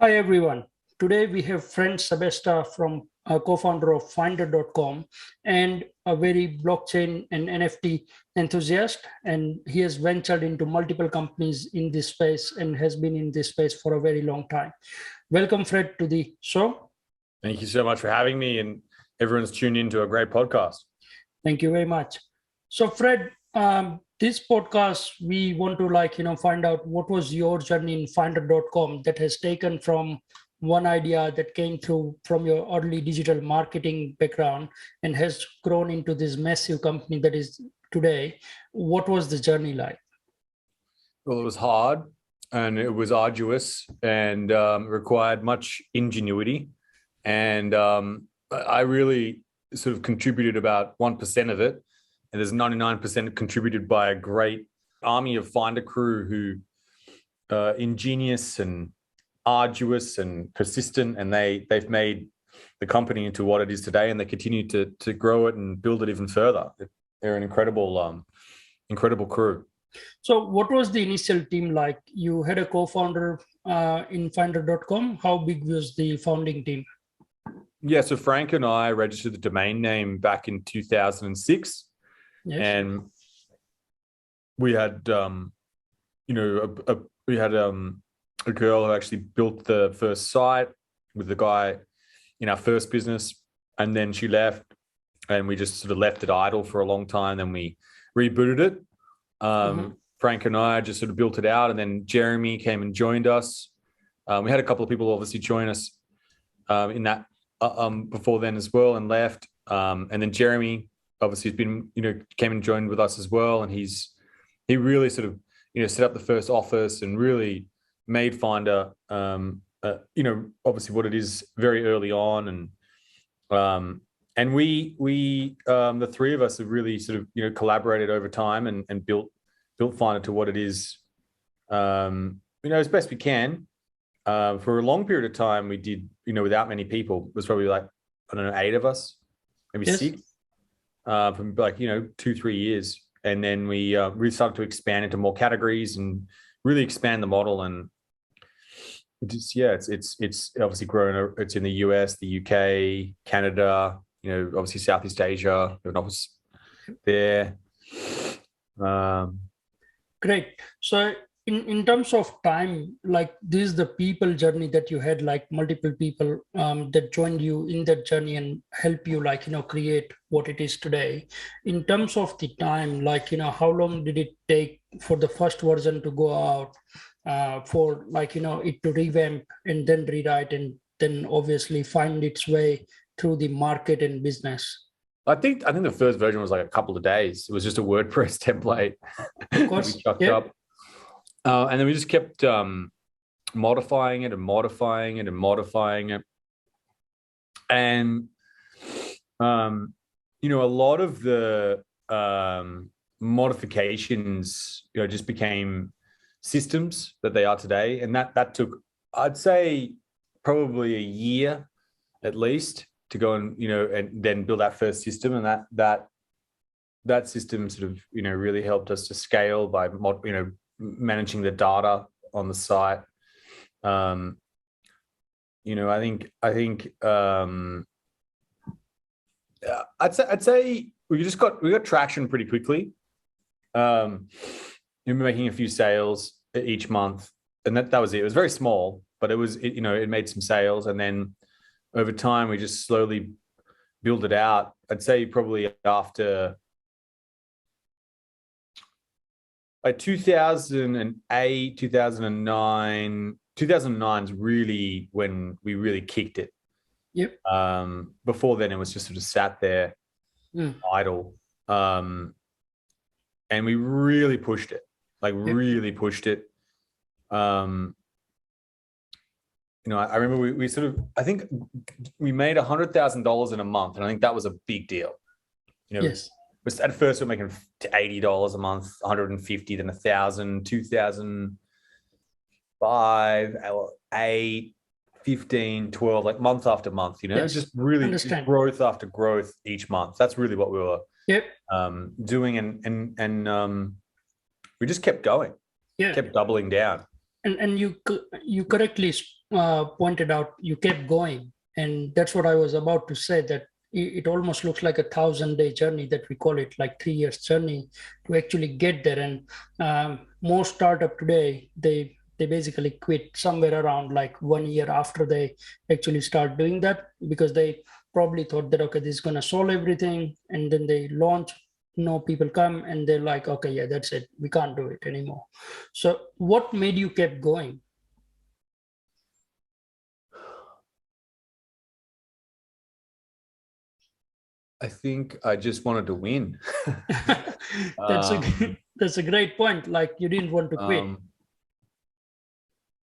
Hi everyone. Today we have friend Schebesta from co-founder of Finder.com and a very blockchain and NFT enthusiast. And he has ventured into multiple companies in this space and has been in this space for a very long time. Welcome, Fred, to the show. Thank you so much for having me, and everyone's tuned into a great podcast. Thank you very much. So, Fred, this podcast, we want to find out what was your journey in Finder.com that has taken from one idea that came through from your early digital marketing background and has grown into this massive company that is today. What was the journey like? Well, it was hard and it was arduous and required much ingenuity. And I really sort of contributed about 1% of it. And there's 99% contributed by a great army of Finder crew who ingenious and arduous and persistent, and they've made the company into what it is today, and they continue to grow it and build it even further. They're an incredible crew. So what was the initial team like? You had a co-founder in Finder.com. How big was the founding team? Yeah, so Frank and I registered the domain name back in 2006. Yes. And we had, we had a girl who actually built the first site with the guy in our first business, and then she left, and we just sort of left it idle for a long time. Then we rebooted it. Frank and I just sort of built it out, and then Jeremy came and joined us. We had a couple of people obviously join us in that before then as well, and left. And then Jeremy obviously has been, came and joined with us as well. And he really sort of, set up the first office and really made Finder, obviously what it is very early on. And we the three of us have really sort of, collaborated over time and built Finder to what it is, as best we can. For a long period of time, we did, without many people. It was probably like, I don't know, 8 of us, maybe 6. From like 2-3 years, and then we really started to expand into more categories and really expand the model. And it's obviously grown. It's in the US, the UK, Canada, obviously Southeast Asia. We have an office there. Great. So in terms of time, like this is the people journey that you had, like multiple people that joined you in that journey and help you create what it is today. In terms of the time, how long did it take for the first version to go out, for it to revamp and then rewrite and then obviously find its way through the market and business? I think the first version was like a couple of days. It was just a WordPress template. Of course. We chucked up. And then we just kept modifying it and modifying it and modifying it. And, a lot of the modifications, just became systems that they are today. And that took, I'd say, probably a year at least to go and, and then build that first system. And that system sort of, really helped us to scale by, managing the data on the site. I think I'd say we got traction pretty quickly. We're making a few sales each month, and that was it. It was very small, but it made some sales, and then over time we just slowly build it out. I'd say probably after like 2008, 2009 is really when we really kicked it. Yep. Before then, it was just sort of sat there idle. And we really pushed it, really pushed it. I remember we sort of, I think we made $100,000 in a month. And I think that was a big deal. Yes. At first, we were making $80 a month, $150, then $1,000, $2,000, $5, $8, $15, $12, like month after month. Yes. Just really just growth after growth each month. That's really what we were doing, and we just kept going, kept doubling down. And you correctly pointed out, you kept going. And that's what I was about to say, that it almost looks like a 1,000-day journey that we call it, like 3 years journey to actually get there. And most startup today, they basically quit somewhere around like 1 year after they actually start doing that, because they probably thought that, okay, this is going to solve everything. And then they launch, no people come, and they're like, okay, yeah, that's it. We can't do it anymore. So what made you keep going? I think I just wanted to win. That's a um, that's a great point. Like, you didn't want to quit.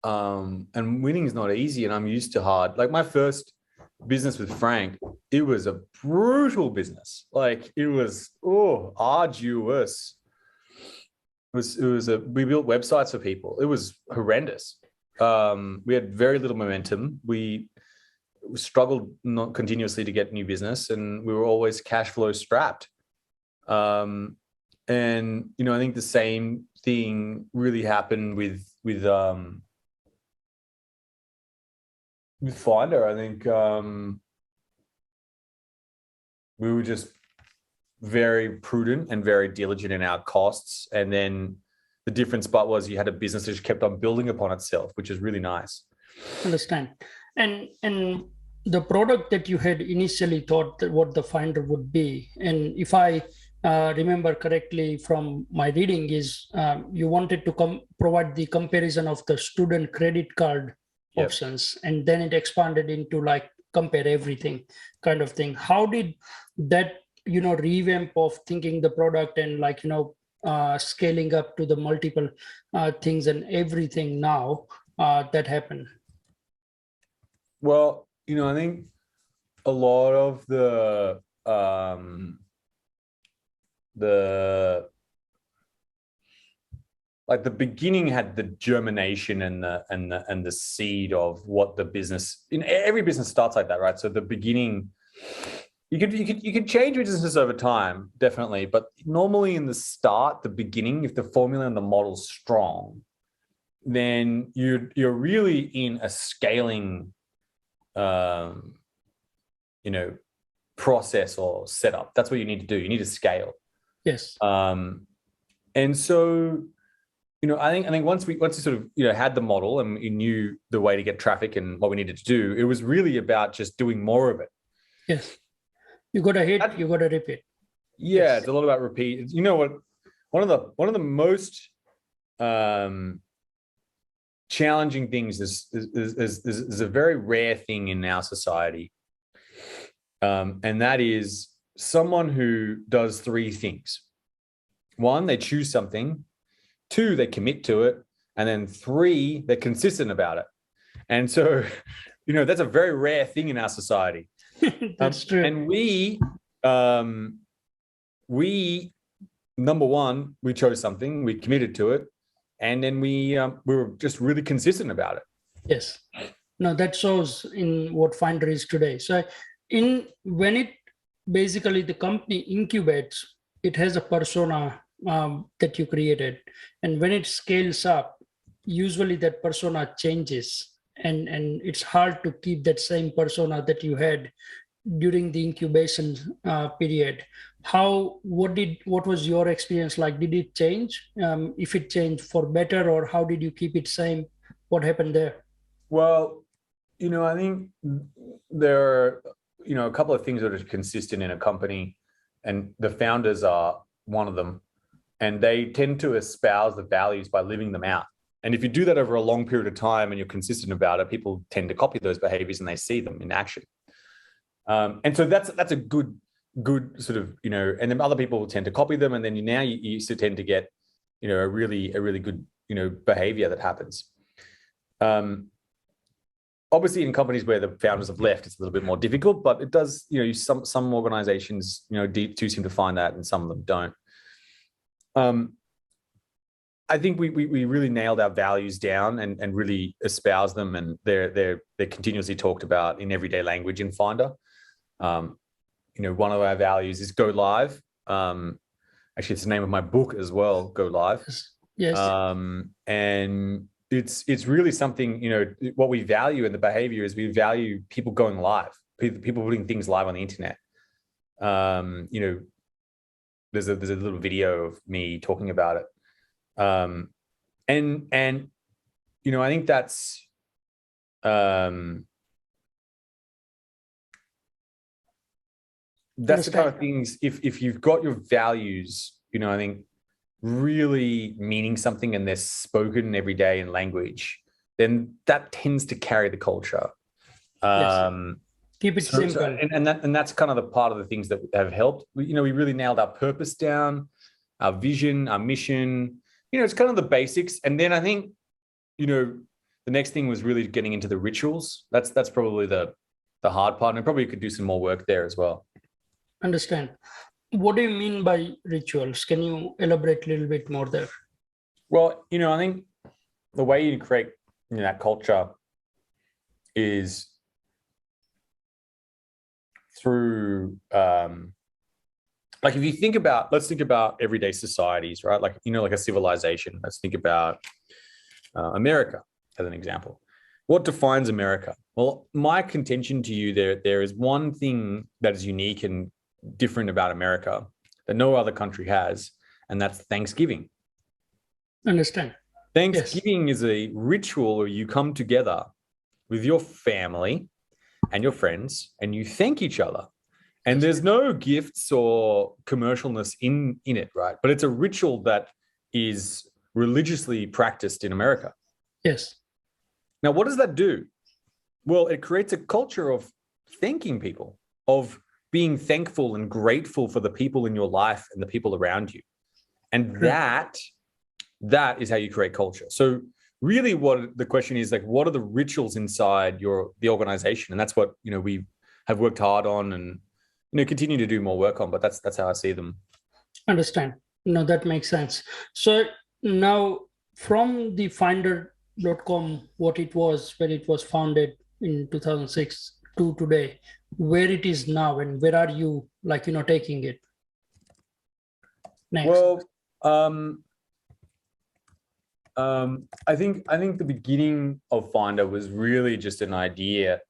And winning is not easy, and I'm used to hard. Like my first business with Frank, it was a brutal business. Like it was arduous. We built websites for people. It was horrendous. We had very little momentum. We struggled not continuously to get new business, and we were always cash flow strapped. And I think the same thing really happened with Finder. I think we were just very prudent and very diligent in our costs. And then the difference but was you had a business that just kept on building upon itself, which is really nice. Understand. And the product that you had initially thought that what the Finder would be, and if I remember correctly from my reading, is you wanted to provide the comparison of the student credit card options, and then it expanded into like compare everything kind of thing. How did that revamp of thinking the product and like scaling up to the multiple things and everything now that happened? Well, I think a lot of the like the beginning had the germination and the seed of what the business, every business starts like that, right? So the beginning, you could change businesses over time, definitely, but normally in the start, the beginning, if the formula and the model's strong, then you're really in a scaling process or setup. That's what you need to do. You need to scale. Yes. And so I think once we sort of had the model and we knew the way to get traffic and what we needed to do, it was really about just doing more of it. Yes. You got to hit, you got to repeat. Yeah, yes. It's a lot about repeat. You know what? One of the most challenging things is a very rare thing in our society, and that is someone who does three things. One, they choose something. Two, they commit to it. And then three, they're consistent about it. And so, that's a very rare thing in our society. That's true. And we, number one, we chose something, we committed to it. And then we were just really consistent about it. Yes. No, that shows in what Finder is today. So when it basically the company incubates, it has a persona that you created, and when it scales up, usually that persona changes, and it's hard to keep that same persona that you had during the incubation period. What was your experience like? Did it change? If it changed for better, or how did you keep it same? What happened there? Well, I think there are a couple of things that are consistent in a company, and the founders are one of them. And they tend to espouse the values by living them out. And if you do that over a long period of time and you're consistent about it, people tend to copy those behaviors and they see them in action. And so that's a good sort of, and then other people will tend to copy them. And then you tend to get, a really good, behavior that happens. Obviously in companies where the founders have left, it's a little bit more difficult, but it does, some organizations, do seem to find that, and some of them don't. I think we really nailed our values down and really espouse them, and they're continuously talked about in everyday language in Finder. One of our values is go live. Actually, it's the name of my book as well, Go Live. Yes. And it's really something, what we value in the behavior is we value people going live, people putting things live on the internet. There's a little video of me talking about it. And I think that's the kind of things, if you've got your values, I think really meaning something and they're spoken every day in language, then that tends to carry the culture. Keep it simple. And that's kind of the part of the things that have helped. We really nailed our purpose down, our vision, our mission. It's kind of the basics. And then I think, the next thing was really getting into the rituals. That's probably the hard part. And I probably could do some more work there as well. Understand. What do you mean by rituals? Can you elaborate a little bit more there? Well, I think the way you create that culture is through like if you think about, let's think about everyday societies, right? Like, like a civilization. Let's think about America as an example. What defines America? Well, my contention to you there is one thing that is unique and different about America that no other country has, and that's Thanksgiving. Understand. Thanksgiving is a ritual where you come together with your family and your friends and you thank each other. And there's no gifts or commercialness in it, right? But it's a ritual that is religiously practiced in America. Yes. Now, what does that do? Well, it creates a culture of thanking people, of being thankful and grateful for the people in your life and the people around you. And that is how you create culture. So really what the question is, like, what are the rituals inside the organization? And that's what, we have worked hard on and, continue to do more work on, but that's how I see them. Understand. No, that makes sense. So now from the finder.com, what it was when it was founded in 2006 to today, where it is now and where are you taking it next? Well, I think the beginning of Finder was really just an idea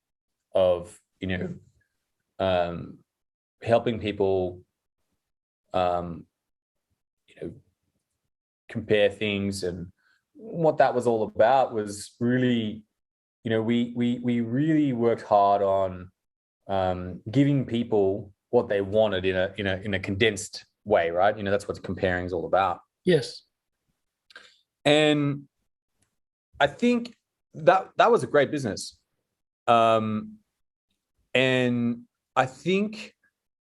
of, helping people, compare things. And what that was all about was really, we really worked hard on giving people what they wanted in a condensed way, right? That's what comparing is all about. Yes. And I think that was a great business. And I think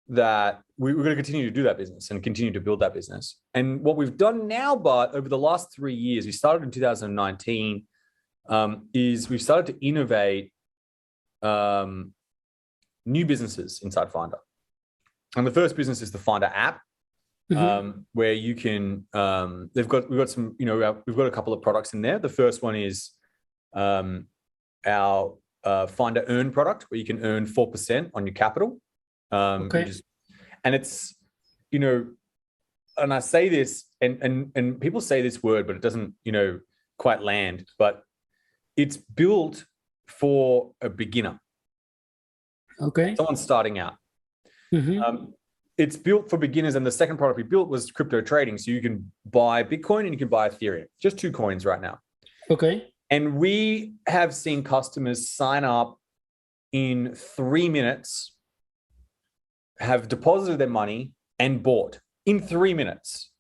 that we're going to continue to do that business and continue to build that business. And what we've done now, but over the last 3 years, we started in 2019, is we've started to innovate new businesses inside Finder. And the first business is the Finder app. Where you can, we've got some, we've got a couple of products in there. The first one is our Finder Earn product, where you can earn 4% on your capital. And it's, and I say this, and people say this word, but it doesn't, quite land. But it's built for a beginner. Okay. Someone starting out. It's built for beginners, and the second product we built was crypto trading. So you can buy Bitcoin and you can buy Ethereum, just 2 coins right now. Okay. And we have seen customers sign up in 3 minutes, have deposited their money and bought in 3 minutes.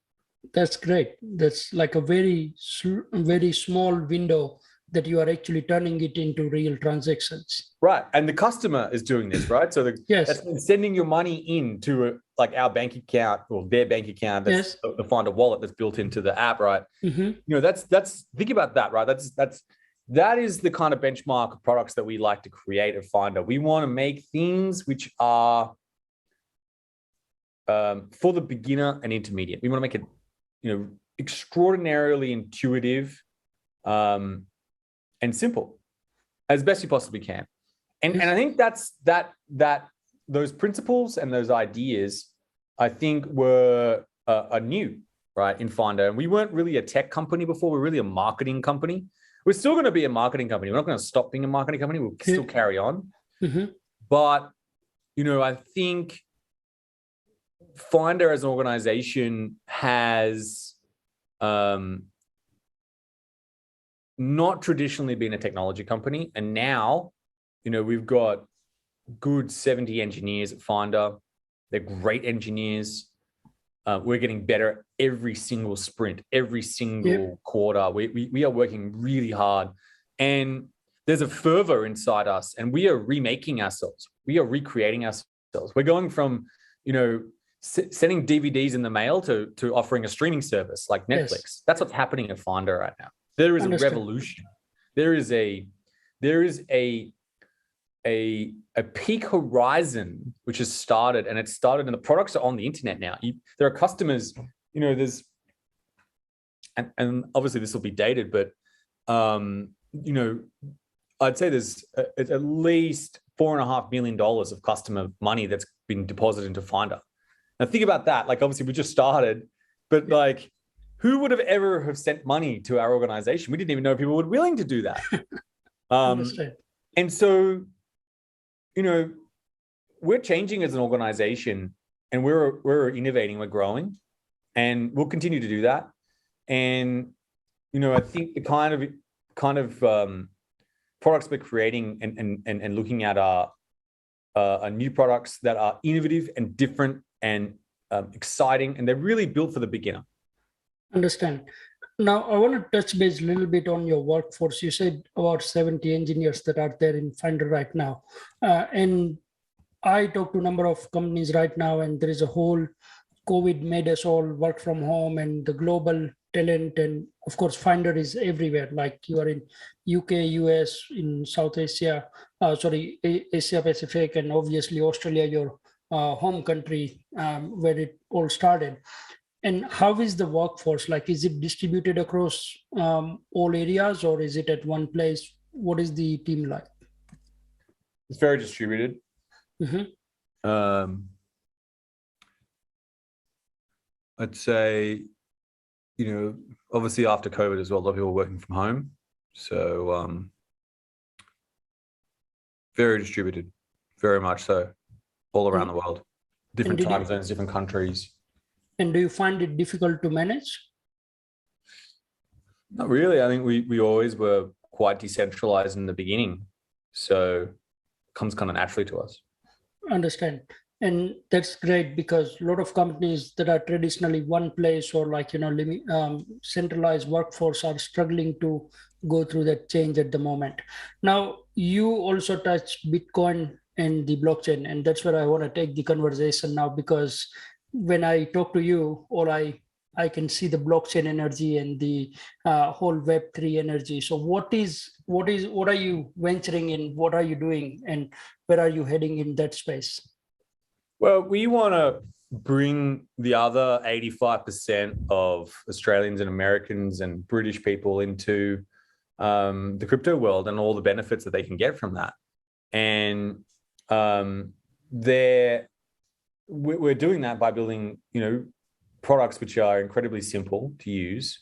That's great. That's like a very small window that you are actually turning it into real transactions. Right. And the customer is doing this, right? So yes, that's sending your money into our bank account or their bank account. That's the Finder wallet that's built into the app, right? That's think about that, right? That is the kind of benchmark of products that we like to create at Finder. We want to make things which are for the beginner and intermediate. We want to make it, extraordinarily intuitive and simple as best you possibly can. And I think that those principles and those ideas, I think, are new, right, in Finder. And we weren't really a tech company before. We're really a marketing company. we're still going to be a marketing company. We're not going to stop being a marketing company. We'll still carry on. But, I think Finder as an organization has not traditionally been a technology company. And now, we've got good 70 engineers at Finder. They're great engineers. We're getting better every single sprint, every single quarter. We are working really hard. And there's a fervor inside us, and we are remaking ourselves. We are recreating ourselves. We're going from, sending DVDs in the mail to offering a streaming service like Netflix. Yes. That's what's happening at Finder right now. There is a revolution. There is a peak horizon which has started, and and the products are on the internet now. There are customers, there's, and obviously this will be dated, but I'd say there's at least $4.5 million of customer money that's been deposited into Finder. Now think about that. Like, obviously we just started, but like, who would have ever sent money to our organization? We didn't even know people were willing to do that. And so, we're changing as an organization, and we're innovating, we're growing, and we'll continue to do that. And, I think the kind of products we're creating and looking at are new products that are innovative and different and exciting, and they're really built for the beginner. Understand. Now, I want to touch base a little bit on your workforce. You said about 70 engineers that are there in Finder right now. And I talk to a number of companies right now, and there is a whole COVID made us all work from home, and the global talent. And of course, Finder is everywhere. Like, you are in UK, US, in South Asia, Asia Pacific, and obviously Australia, your home country, where it all started. And how is the workforce? Like, is it distributed across all areas, or is it at one place? What is the team like? It's very distributed. I'd say, obviously after COVID as well, a lot of people are working from home. So very distributed, very much so, all around the world. Different time zones, different countries. And do you find it difficult to manage? Not really. I think we always were quite decentralized in the beginning. So it comes kind of naturally to us. Understand. And that's great, because a lot of companies that are traditionally one place, or like, centralized workforce, are struggling to go through that change at the moment. Now, you also touched Bitcoin and the blockchain, and that's where I want to take the conversation now, because when I talk to you, or I can see the blockchain energy and the whole Web3 energy. So what are you venturing in? What are you doing, and where are you heading in that space? Well, we want to bring the other 85% of Australians and Americans and British people into the crypto world and all the benefits that they can get from that. And we're doing that by building, products which are incredibly simple to use.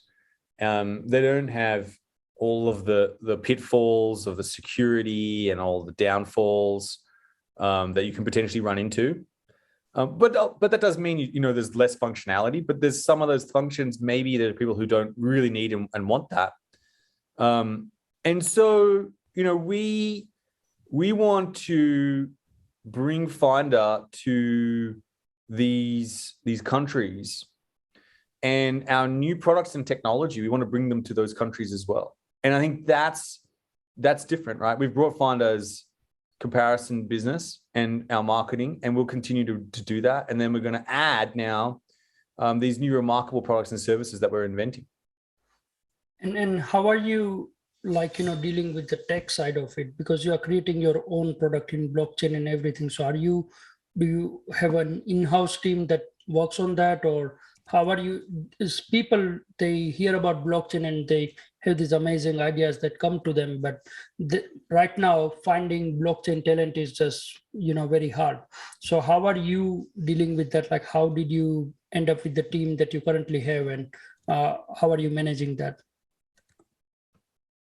They don't have all of the pitfalls of the security and all the downfalls that you can potentially run into. But that doesn't mean, there's less functionality, but there's some of those functions, maybe there are people who don't really need and want that. And so, we want to bring Finder to these countries, and our new products and technology, we want to bring them to those countries as well. And I think that's different, right? We've brought Finder's comparison business and our marketing, and we'll continue to do that. And then we're going to add now these new remarkable products and services that we're inventing. And how are you, dealing with the tech side of it? Because you are creating your own product in blockchain and everything. So do you have an in-house team that works on that, or how are you? Is people, they hear about blockchain and they have these amazing ideas that come to them, but right now finding blockchain talent is just, very hard. So how are you dealing with that? Like, how did you end up with the team that you currently have, and how are you managing that?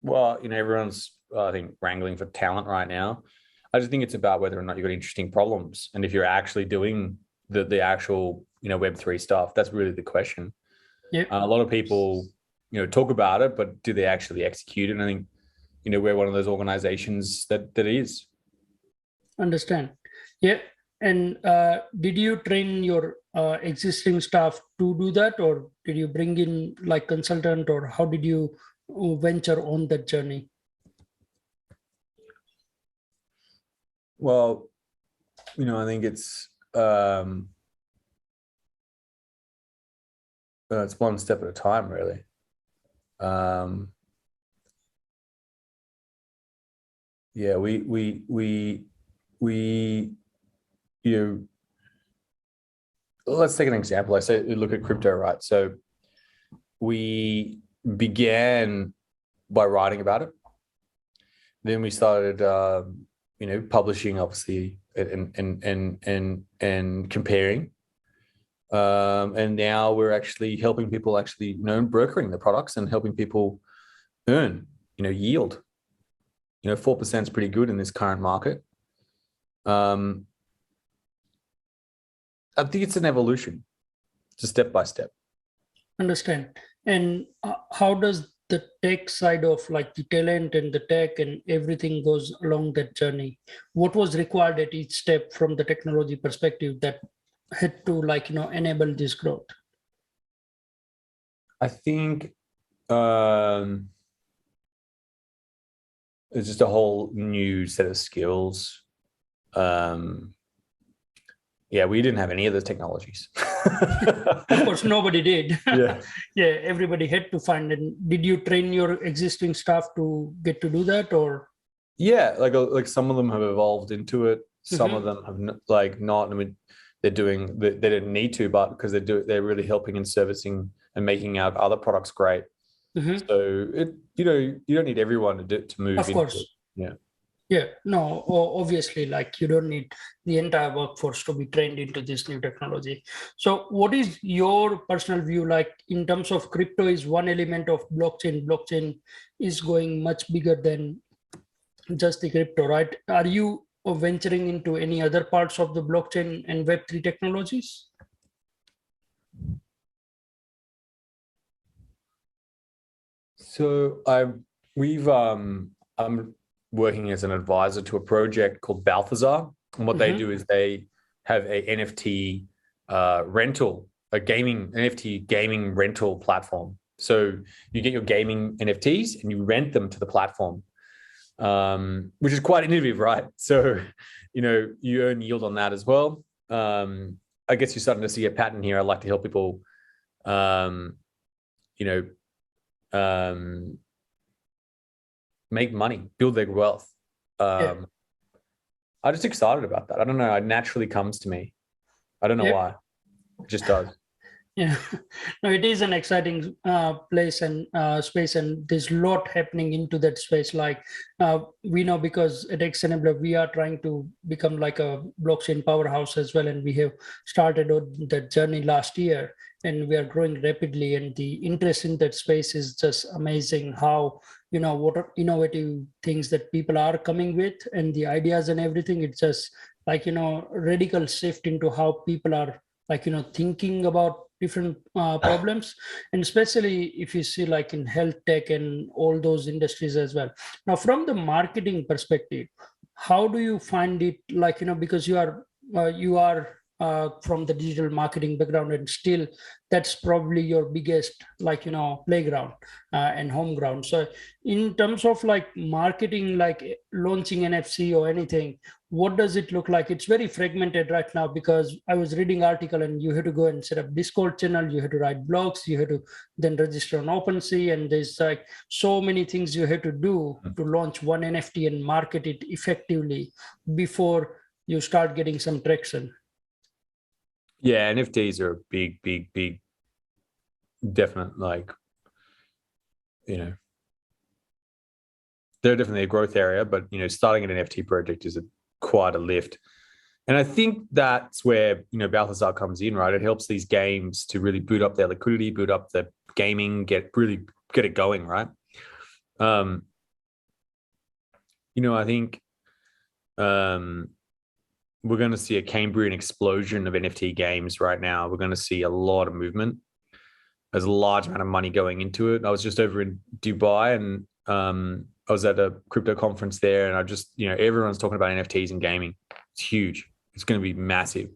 Well, everyone's, I think, wrangling for talent right now. I just think it's about whether or not you've got interesting problems. And if you're actually doing the actual, Web3 stuff, that's really the question. Yeah, A lot of people, talk about it, but do they actually execute it? And I think, we're one of those organizations that is. understand. Yeah. And did you train your existing staff to do that, or did you bring in like consultant, or how did you venture on that journey? Well, I think it's one step at a time, really. Yeah, we let's take an example. I say look at crypto, right? So we began by writing about it. Then we started, publishing, obviously, and comparing. And now we're actually helping people actually, brokering the products and helping people earn, yield. 4% is pretty good in this current market. I think it's an evolution, just step by step. Understand. And how does the tech side of like the talent and the tech and everything goes along that journey? What was required at each step from the technology perspective that had to enable this growth? I think it's just a whole new set of skills. Yeah, we didn't have any of those technologies. Of course, nobody did. Yeah. Yeah, everybody had to find. And did you train your existing staff to get to do that, or? Yeah, like some of them have evolved into it. Some of them have not. I mean, they didn't need to, but because they're really helping and servicing and making our other products great. So you don't need everyone to move Of into course. it. Yeah. Yeah, no, obviously, like you don't need the entire workforce to be trained into this new technology. So what is your personal view, like in terms of crypto is one element of blockchain? Blockchain is going much bigger than just the crypto, right? Are you venturing into any other parts of the blockchain and Web3 technologies? So I'm working as an advisor to a project called Balthazar. And what they do is they have a NFT rental, a NFT gaming rental platform. So you get your gaming NFTs and you rent them to the platform, which is quite innovative, right? So, you earn yield on that as well. I guess you're starting to see a pattern here. I like to help people, you know, make money, build their wealth. I'm just excited about that. I don't know. It naturally comes to me. I don't know why. It just does. Yeah, no, it is an exciting place and space, and there's a lot happening into that space. Like we know, because at Xenabler we are trying to become like a blockchain powerhouse as well, and we have started on that journey last year, and we are growing rapidly. And the interest in that space is just amazing. How what are innovative things that people are coming with, and the ideas and everything. It's just like radical shift into how people are thinking about different problems, and especially if you see like in health tech and all those industries as well. Now from the marketing perspective, how do you find it, because you are from the digital marketing background, and still that's probably your biggest playground and home ground. So in terms of like marketing, like launching NFC or anything, what does it look like? It's very fragmented right now, because I was reading article and you had to go and set up Discord channel, you had to write blogs, you had to then register on OpenSea, and there's like so many things you had to do to launch one NFT and market it effectively before you start getting some traction. Yeah, NFTs are a big, big, big, definite, they're definitely a growth area, but starting an NFT project is quite a lift. And I think that's where Balthazar comes in, right? It helps these games to really boot up their liquidity, boot up the gaming, get it going, right? I think we're going to see a Cambrian explosion of NFT games right now. We're going to see a lot of movement. There's a large amount of money going into it. I was just over in Dubai, and I was at a crypto conference there, and I just, everyone's talking about NFTs and gaming. It's huge. It's going to be massive.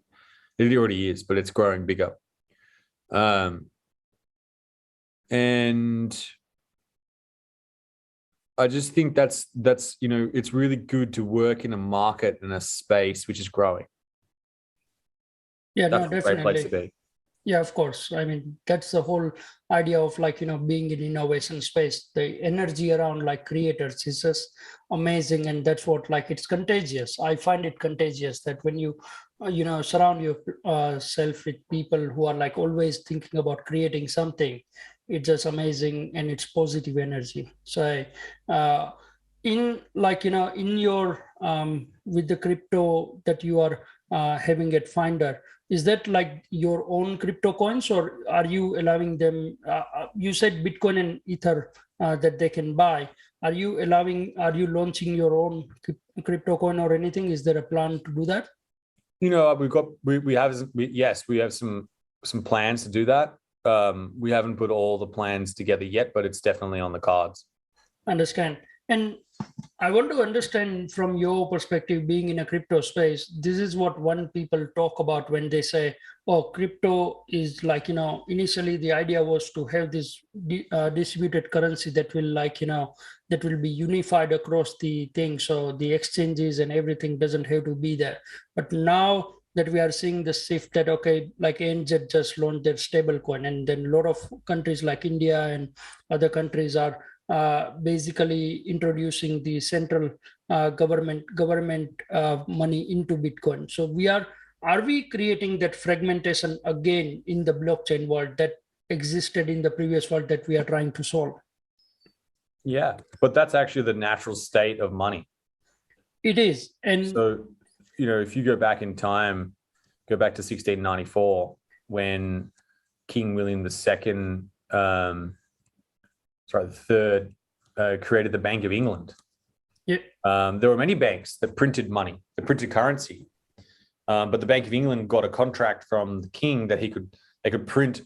It already is, but it's growing bigger. And I just think that's it's really good to work in a market in a space which is growing. Yeah, That's no, a great place to definitely. be. Yeah, of course. I mean, that's the whole idea of being in innovation space. The energy around creators is just amazing. And that's what it's contagious. I find it contagious that when you, surround yourself with people who are always thinking about creating something, it's just amazing and it's positive energy. So in in your, with the crypto that you are having at Finder, is that your own crypto coins, or are you allowing them, you said Bitcoin and Ether that they can buy. Are you launching your own crypto coin or anything? Is there a plan to do that? Yes, we have some plans to do that. We haven't put all the plans together yet, but it's definitely on the cards. Understand. And I want to understand from your perspective, being in a crypto space, this is what one people talk about when they say, oh, crypto is initially the idea was to have this distributed currency that will that will be unified across the thing. So the exchanges and everything doesn't have to be there. But now that we are seeing the shift that, okay, like ANZ just launched their stable coin, and then a lot of countries like India and other countries are basically introducing the central government money into Bitcoin. So are we creating that fragmentation again in the blockchain world that existed in the previous world that we are trying to solve? Yeah, but that's actually the natural state of money. It is. And so, if you go back in time, go back to 1694 when King William II, the third, created the Bank of England. yeah, there were many banks that printed money, that printed currency, but the Bank of England got a contract from the king that they could print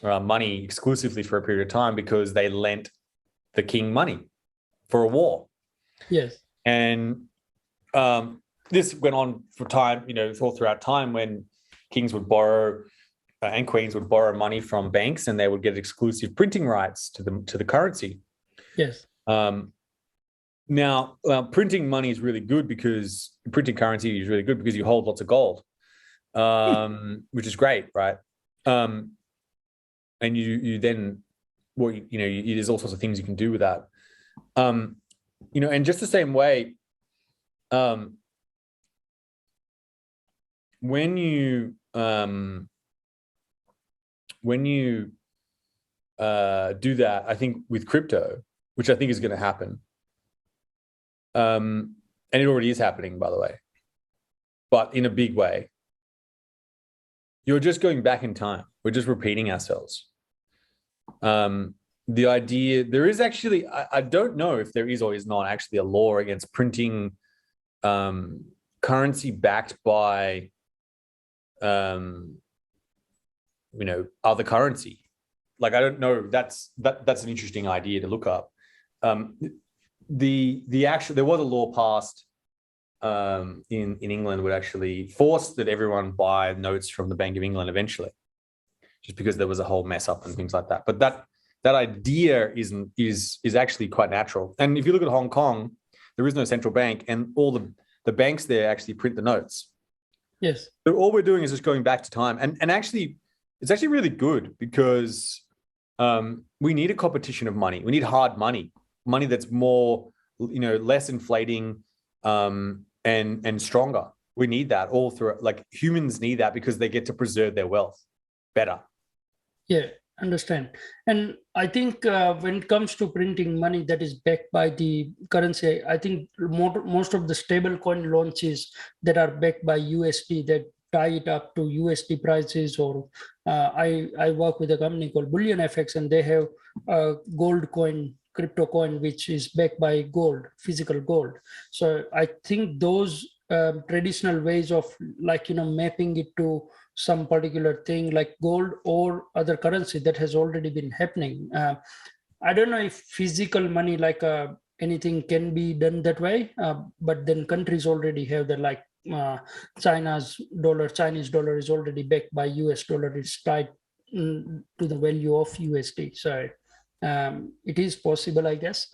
money exclusively for a period of time because they lent the king money for a war. yes. And this went on for time, all throughout time, when kings would borrow and queens would borrow money from banks, and they would get exclusive printing rights to the currency. Yes. Now, printing money is really good because printing currency is really good because you hold lots of gold, which is great, right? And you then, there's all sorts of things you can do with that. And just the same way, when you do that, I think with crypto, which I think is going to happen, and it already is happening, by the way, but in a big way, you're just going back in time. We're just repeating ourselves. The idea, there is actually, I don't know if there is or is not actually a law against printing currency backed by other currency. I don't know. That's an interesting idea to look up. There was a law passed in England would actually force that everyone buy notes from the Bank of England eventually, just because there was a whole mess up and things like that. But that idea is actually quite natural. And if you look at Hong Kong, there is no central bank, and all the banks there actually print the notes. Yes. So all we're doing is just going back to time, and actually, it's actually really good because we need a competition of money. We need hard money that's more, less inflating, and stronger. We need that all through. Humans need that because they get to preserve their wealth better. Yeah, understand. And I think when it comes to printing money that is backed by the currency, I think most of the stable coin launches that are backed by USD, that tie it up to USD prices, or I work with a company called Bullion FX, and they have a gold coin crypto coin which is backed by gold, physical gold. So I think those traditional ways of like, mapping it to some particular thing like gold or other currency that has already been happening. I don't know if physical money like anything can be done that way, but then countries already have the like Chinese dollar is already backed by US dollar. It's tied to the value of USD. So it is possible, I guess,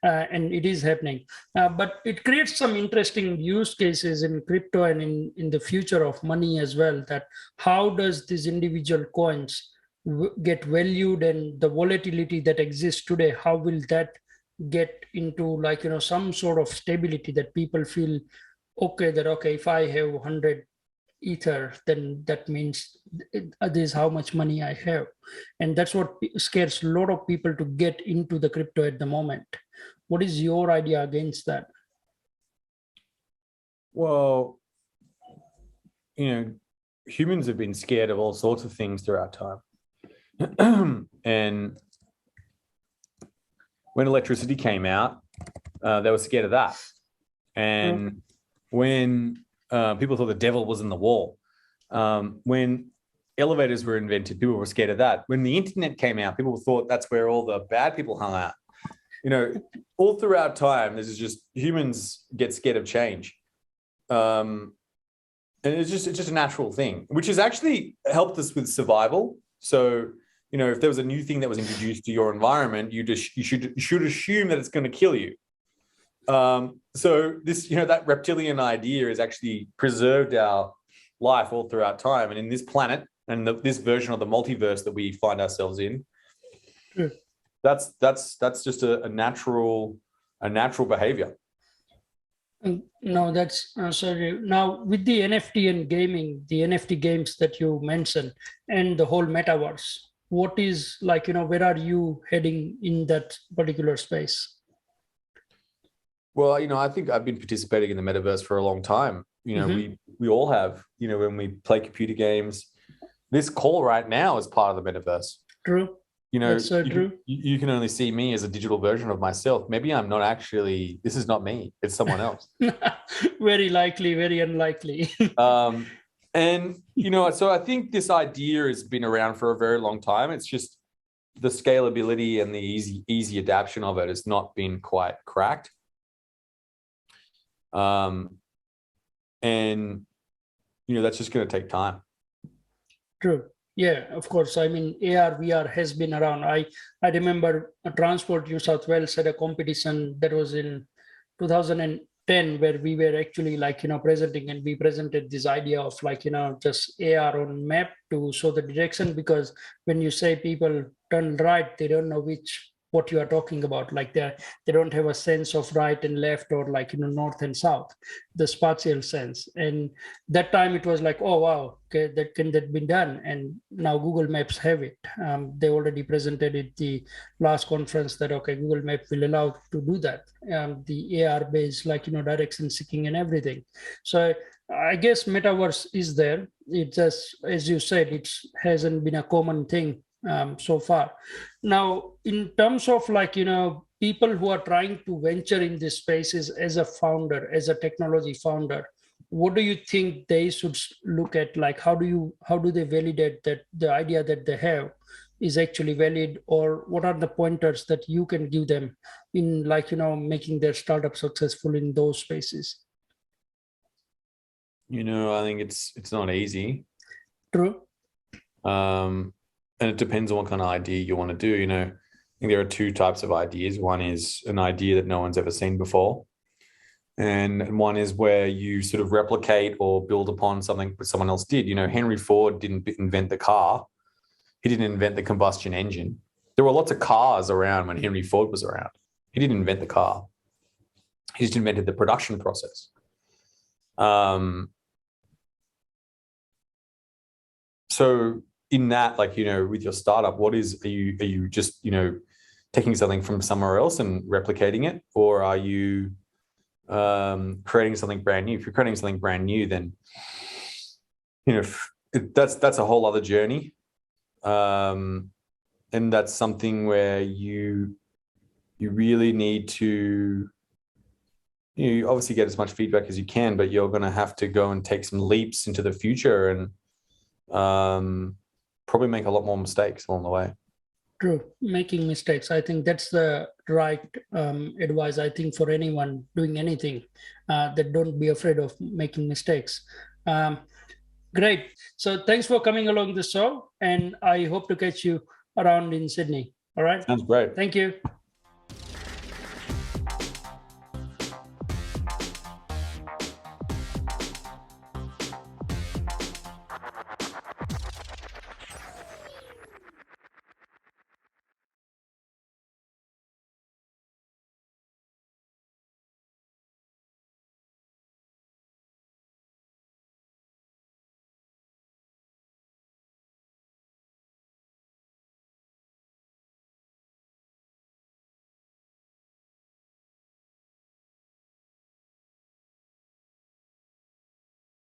and it is happening. But it creates some interesting use cases in crypto and in the future of money as well, that how does these individual coins get valued, and the volatility that exists today, how will that get into like, some sort of stability that people feel okay, that okay, if I have 100 ether, then that means this is how much money I have. And that's what scares a lot of people to get into the crypto at the moment. What is your idea against that? Well, humans have been scared of all sorts of things throughout time. And when electricity came out, they were scared of that. And when people thought the devil was in the wall, when elevators were invented, people were scared of that. When the internet came out, people thought that's where all the bad people hung out. All throughout time, this is just humans get scared of change. And it's just a natural thing, which has actually helped us with survival. So, if there was a new thing that was introduced to your environment, you should assume that it's going to kill you. So this, that reptilian idea has actually preserved our life all throughout time. And in this planet and this version of the multiverse that we find ourselves in, that's just a natural behavior. No, that's sorry. Now with the NFT and gaming, the NFT games that you mentioned and the whole metaverse, what is like, where are you heading in that particular space? Well, I think I've been participating in the metaverse for a long time. We all have, when we play computer games. This call right now is part of the metaverse. True. That's so true. You can only see me as a digital version of myself. Maybe I'm not actually, this is not me, it's someone else. Very likely, very unlikely. And, so I think this idea has been around for a very long time. It's just the scalability and the easy adaptation of it has not been quite cracked. And, that's just going to take time. True. Yeah, of course. I mean, AR, VR has been around. I remember Transport New South Wales had a competition that was in 2010 where we were actually like, presenting, and we presented this idea of like, just AR on map to show the direction, because when you say people turn right, they don't know what you are talking about. Like they don't have a sense of right and left, or like, north and south, the spatial sense. And that time it was like, oh, wow, okay, that been done. And now Google Maps have it. They already presented it the last conference that, okay, Google Map will allow to do that. The AR based, like, direction seeking and everything. So I guess metaverse is there. It just, as you said, it hasn't been a common thing so far. Now, in terms of like, people who are trying to venture in these spaces as a founder, as a technology founder, what do you think they should look at? Like, how do they validate that the idea that they have is actually valid, or what are the pointers that you can give them in like, making their startup successful in those spaces? I think it's not easy. True. And it depends on what kind of idea you want to do. I think there are two types of ideas. One is an idea that no one's ever seen before. And one is where you sort of replicate or build upon something that someone else did. Henry Ford didn't invent the car. He didn't invent the combustion engine. There were lots of cars around when Henry Ford was around. He didn't invent the car. He just invented the production process. So in that, like, with your startup, are you just, taking something from somewhere else and replicating it, or are you creating something brand new? If you're creating something brand new, then, that's a whole other journey. And that's something where you you really need to, you obviously get as much feedback as you can, but you're going to have to go and take some leaps into the future and probably make a lot more mistakes along the way. True, making mistakes. I think that's the right advice. I think for anyone doing anything, that don't be afraid of making mistakes. Great. So thanks for coming along the show, and I hope to catch you around in Sydney. All right. Sounds great. Thank you.